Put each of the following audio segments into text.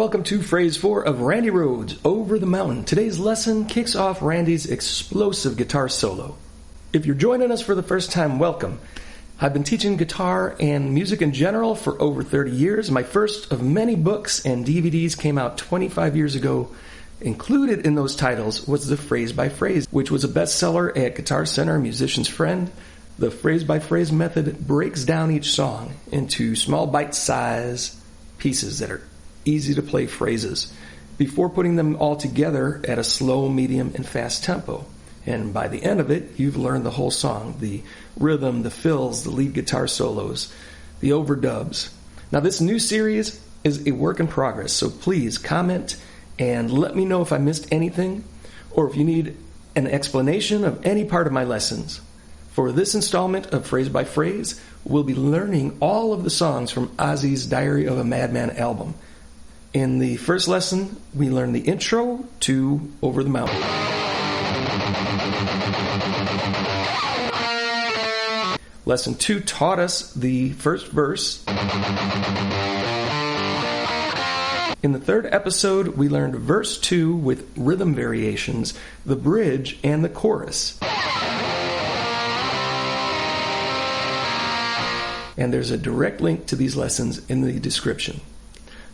welcome to Phrase 4 of Randy Rhoads, Over the Mountain. Today's lesson kicks off Randy's explosive guitar solo. If you're joining us for the first time, welcome. I've been teaching guitar and music in general for over 30 years. My first of many books and DVDs came out 25 years ago. Included in those titles was the Phrase by Phrase, which was a bestseller at Guitar Center, Musician's Friend. The Phrase by Phrase method breaks down each song into small bite-sized pieces that are easy to play phrases before putting them all together at a slow, medium, and fast tempo. And by the end of it, you've learned the whole song, the rhythm, the fills, the lead guitar solos, the overdubs. Now, this new series is a work in progress, so please comment and let me know if I missed anything or if you need an explanation of any part of my lessons. For this installment of Phrase by Phrase, we'll be learning all of the songs from Ozzy's Diary of a Madman album. In the first lesson, we learned the intro to Over the Mountain. Lesson 2 taught us the first verse. In the third episode, we learned verse 2 with rhythm variations, the bridge, and the chorus. And there's a direct link to these lessons in the description.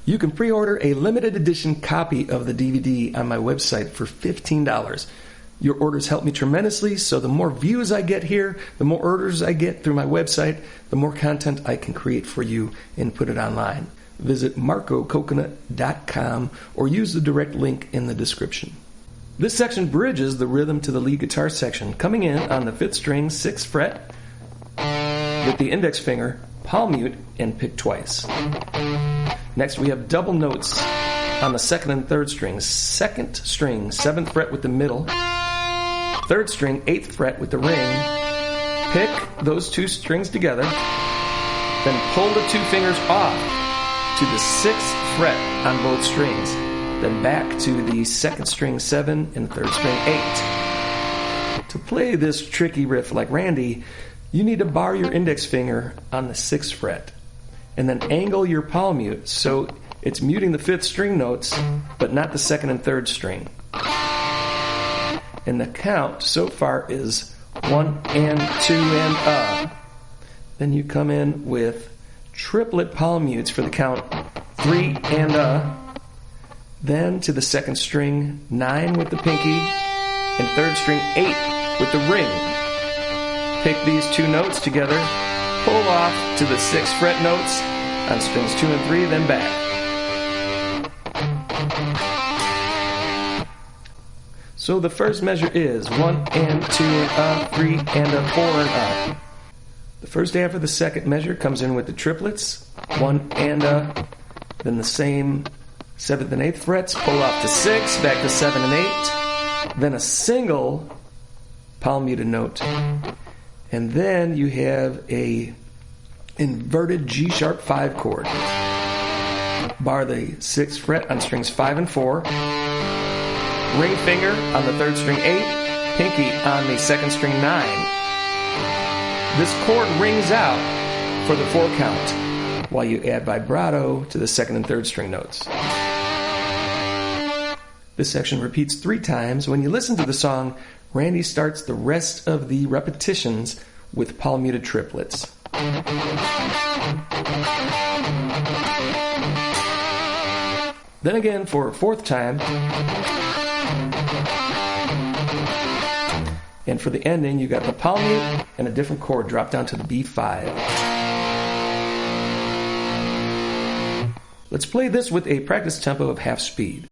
You can pre-order a limited edition copy of the DVD on my website for $15. Your orders help me tremendously, so the more views I get here, the more orders I get through my website, the more content I can create for you and put it online. Visit marcococonut.com or use the direct link in the description. This section bridges the rhythm to the lead guitar section, coming in on the 5th string, 6th fret, with the index finger, palm mute, and pick twice. Next, we have double notes on the 2nd and 3rd strings. 2nd string, 7th fret with the middle. 3rd string, 8th fret with the ring. Pick those two strings together. Then pull the two fingers off to the 6th fret on both strings. Then back to the 2nd string, 7, and 3rd string, 8. To play this tricky riff like Randy, you need to bar your index finger on the 6th fret. And then angle your palm mute so it's muting the 5th string notes, but not the 2nd and 3rd string. And the count so far is 1 and 2 and Then you come in with triplet palm mutes for the count 3 and Then to the 2nd string, 9 with the pinky, and 3rd string, 8 with the ring. Pick these two notes together, pull off to the 6th fret notes on strings 2 and 3, then back. So the first measure is 1 and 2 and 3 and 4 and The first half of the second measure comes in with the triplets, 1 and then the same 7th and 8th frets, pull off to 6, back to 7 and 8, then a single palm muted note. And then you have a inverted G sharp 5 chord. Bar the 6th fret on strings 5 and 4. Ring finger on the 3rd string 8. Pinky on the 2nd string 9. This chord rings out for the 4 count while you add vibrato to the 2nd and 3rd string notes. This section repeats 3 times. When you listen to the song, Randy starts the rest of the repetitions with palm muted triplets. Then again for a 4th time. And for the ending, you got the palm mute and a different chord drop down to the B5. Let's play this with a practice tempo of half speed.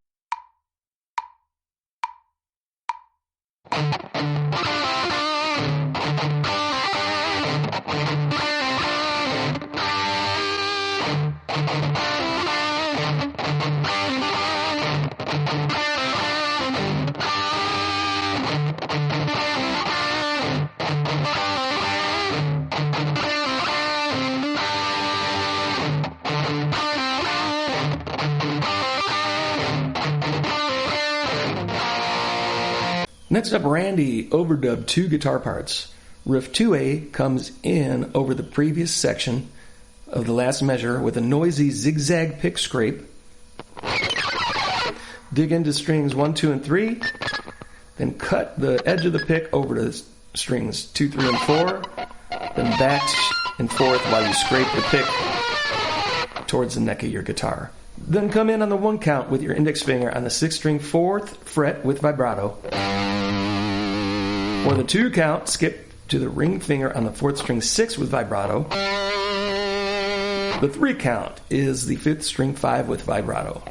Next up, Randy, Overdub, 2 guitar parts. Riff 2A comes in over the previous section of the last measure with a noisy zigzag pick scrape. Dig into strings 1, 2, and 3. Then cut the edge of the pick over to strings 2, 3, and 4. Then back and forth while you scrape the pick towards the neck of your guitar. Then come in on the 1 count with your index finger on the 6th string 4th fret with vibrato. For the 2 count, skip to the ring finger on the 4th string 6 with vibrato. The 3 count is the 5th string 5 with vibrato.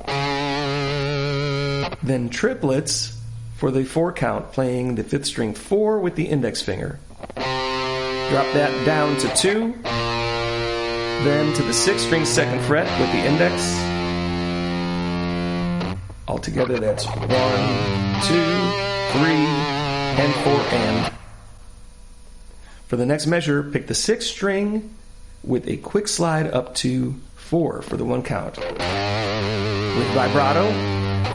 Then triplets for the 4 count, playing the 5th string 4 with the index finger. Drop that down to 2. Then to the 6th string 2nd fret with the index. Altogether that's 1, 2, 3, and 4 and. For the next measure, pick the 6th string with a quick slide up to 4 for the 1 count. With vibrato,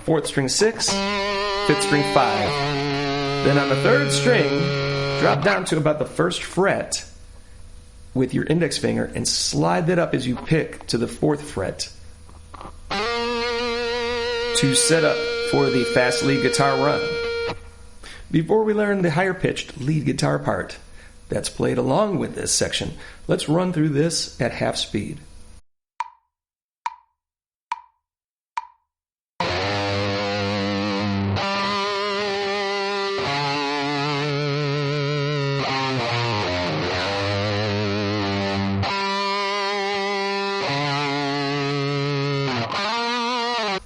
4th string 6, 5th string 5. Then on the 3rd string, drop down to about the 1st fret with your index finger and slide that up as you pick to the 4th fret to set up for the fast lead guitar run. Before we learn the higher pitched lead guitar part that's played along with this section, let's run through this at half speed.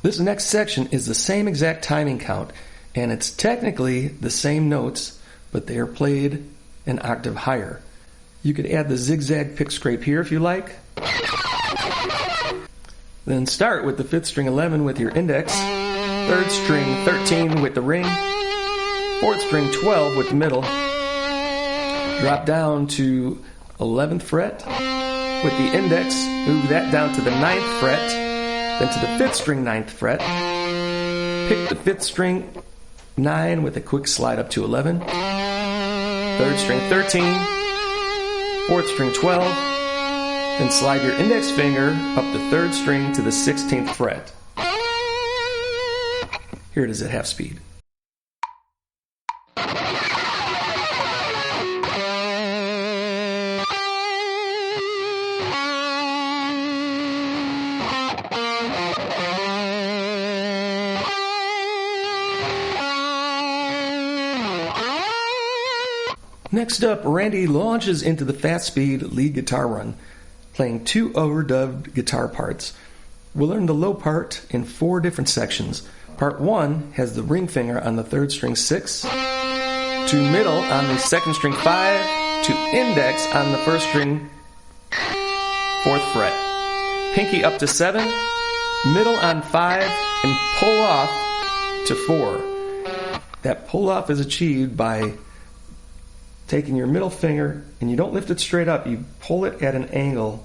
This next section is the same exact timing count, and it's technically the same notes, but they are played an octave higher. You could add the zigzag pick scrape here if you like. Then start with the 5th string 11 with your index, 3rd string 13 with the ring, 4th string 12 with the middle. Drop down to 11th fret with the index, move that down to the 9th fret, then to the 5th string 9th fret. Pick the 5th string 9 with a quick slide up to 11. 3rd string 13, 4th string 12, then slide your index finger up the 3rd string to the 16th fret. Here it is at half speed. Next up, Randy launches into the fast speed lead guitar run, playing 2 overdubbed guitar parts. We'll learn the low part in 4 different sections. Part 1 has the ring finger on the 3rd string 6, to middle on the 2nd string 5, to index on the 1st string 4th fret. Pinky up to 7, middle on 5, and pull off to 4. That pull off is achieved by taking your middle finger, and you don't lift it straight up, you pull it at an angle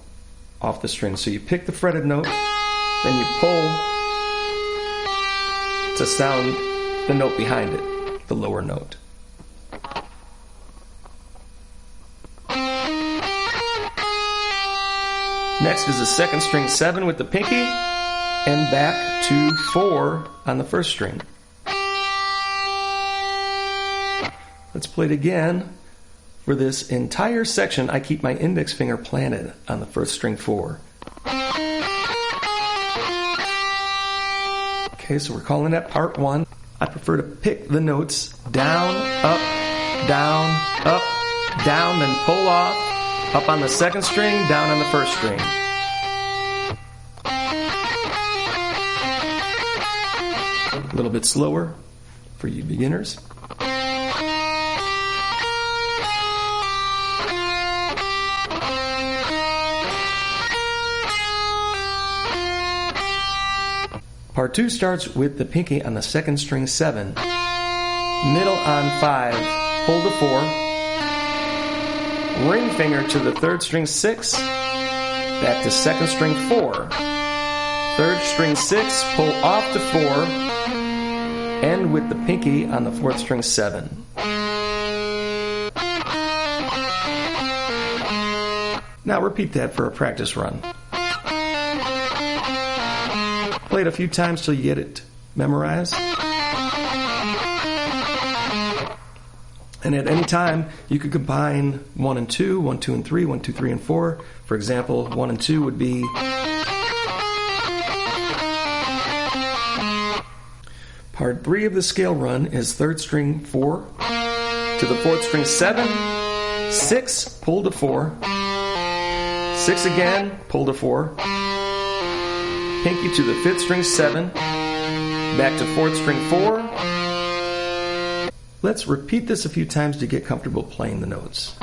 off the string. So you pick the fretted note, then you pull to sound the note behind it, the lower note. Next is the 2nd string 7 with the pinky, and back to 4 on the 1st string. Let's play it again. For this entire section, I keep my index finger planted on the 1st string 4. Okay, so we're calling that part 1. I prefer to pick the notes down, up, down, up, down, then pull off, up on the 2nd string, down on the 1st string. A little bit slower for you beginners. Part 2 starts with the pinky on the 2nd string 7, middle on 5, pull to 4, ring finger to the 3rd string 6, back to 2nd string 4, 3rd string 6, pull off to 4, end with the pinky on the 4th string 7. Now repeat that for a practice run. Play it a few times till you get it memorize. And at any time, you could combine 1 and 2, 1, 2, and 3, 1, 2, 3, and 4. For example, 1 and 2 would be... Part 3 of the scale run is 3rd string 4 to the 4th string 7, 6, pull to 4, 6 again, pull to 4, pinky to the 5th string 7, back to 4th string 4. Let's repeat this a few times to get comfortable playing the notes.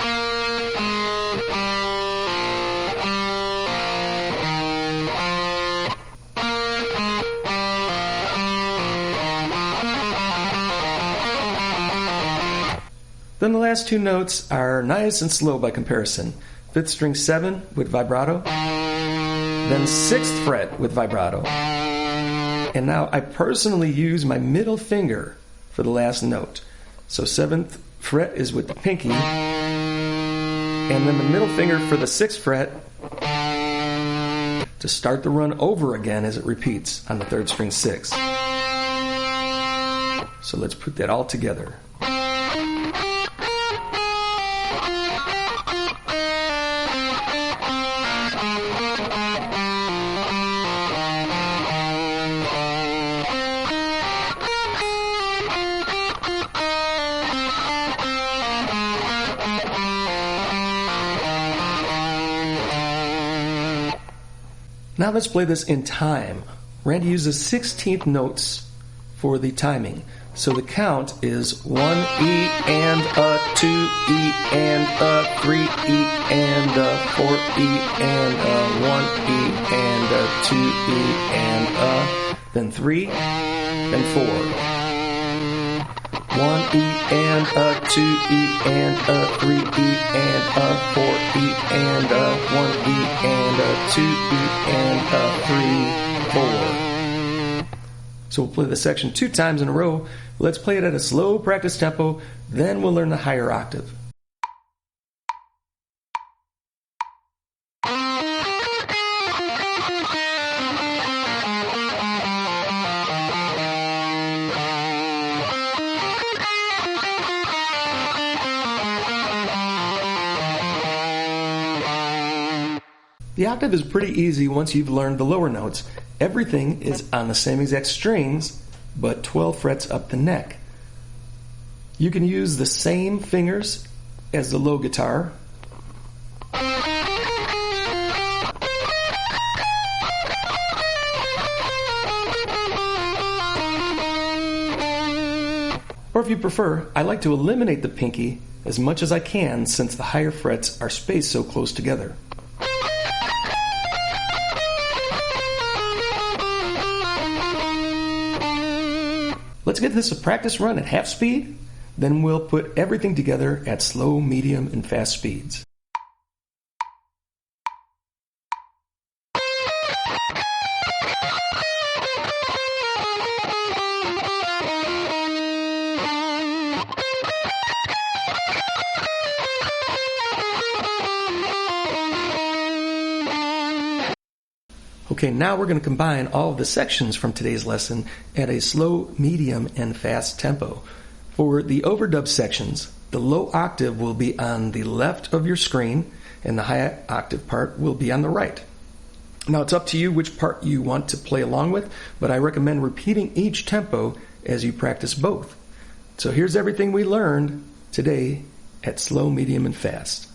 Then the last 2 notes are nice and slow by comparison. 5th string 7 with vibrato, then 6th fret with vibrato. And now I personally use my middle finger for the last note. So 7th fret is with the pinky, and then the middle finger for the 6th fret to start the run over again as it repeats on the 3rd string 6. So let's put that all together. Now let's play this in time. Randy uses 16th notes for the timing. So the count is 1 E and a, 2 E and a, 3 E and a, 4 E and a, 1 E and a, 2 E and a, then 3, then 4. 1 E and a, 2 E and a, 3 E and a, 4 E and a, 1 E and a, 2 E and a, 3, 4. So we'll play the section 2 times in a row. Let's play it at a slow practice tempo, then we'll learn the higher octave. The octave is pretty easy once you've learned the lower notes. Everything is on the same exact strings, but 12 frets up the neck. You can use the same fingers as the low guitar. Or if you prefer, I like to eliminate the pinky as much as I can since the higher frets are spaced so close together. Let's get this a practice run at half speed, then we'll put everything together at slow, medium, and fast speeds. Okay, now we're going to combine all of the sections from today's lesson at a slow, medium, and fast tempo. For the overdub sections, the low octave will be on the left of your screen, and the high octave part will be on the right. Now, it's up to you which part you want to play along with, but I recommend repeating each tempo as you practice both. So here's everything we learned today at slow, medium, and fast.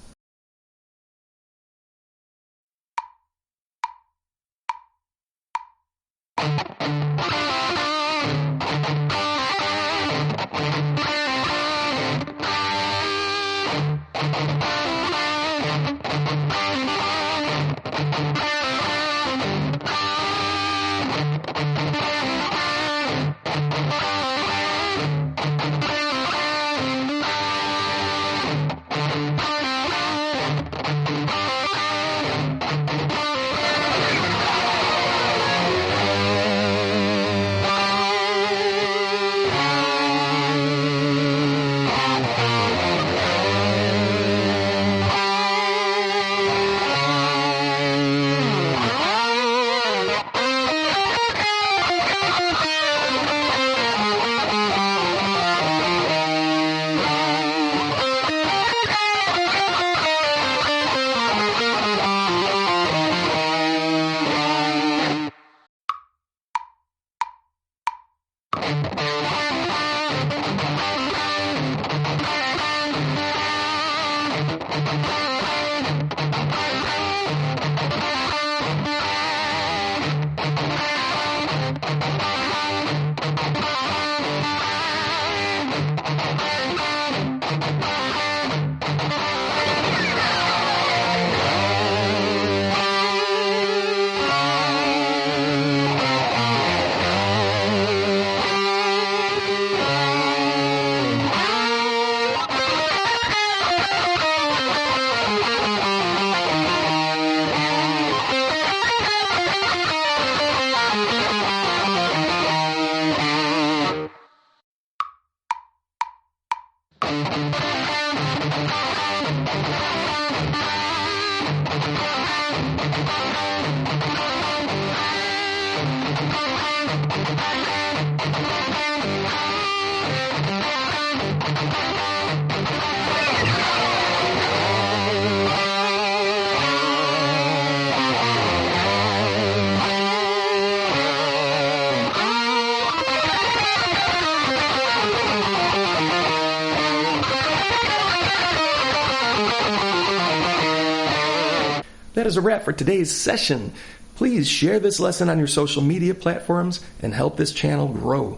That is a wrap for today's session. Please share this lesson on your social media platforms and help this channel grow.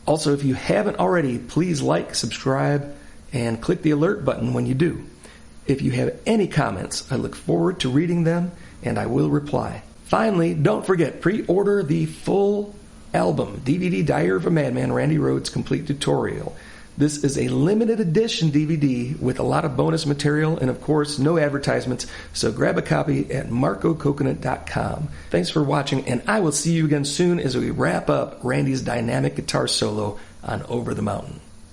Also, if you haven't already, please like, subscribe, and click the alert button when you do. If you have any comments, I look forward to reading them and I will reply. Finally, don't forget, pre-order the full album, DVD Diary of a Madman, Randy Rhoads Complete Tutorial. This is a limited edition DVD with a lot of bonus material and, of course, no advertisements, so grab a copy at marcococonut.com. Thanks for watching, and I will see you again soon as we wrap up Randy's dynamic guitar solo on Over the Mountain.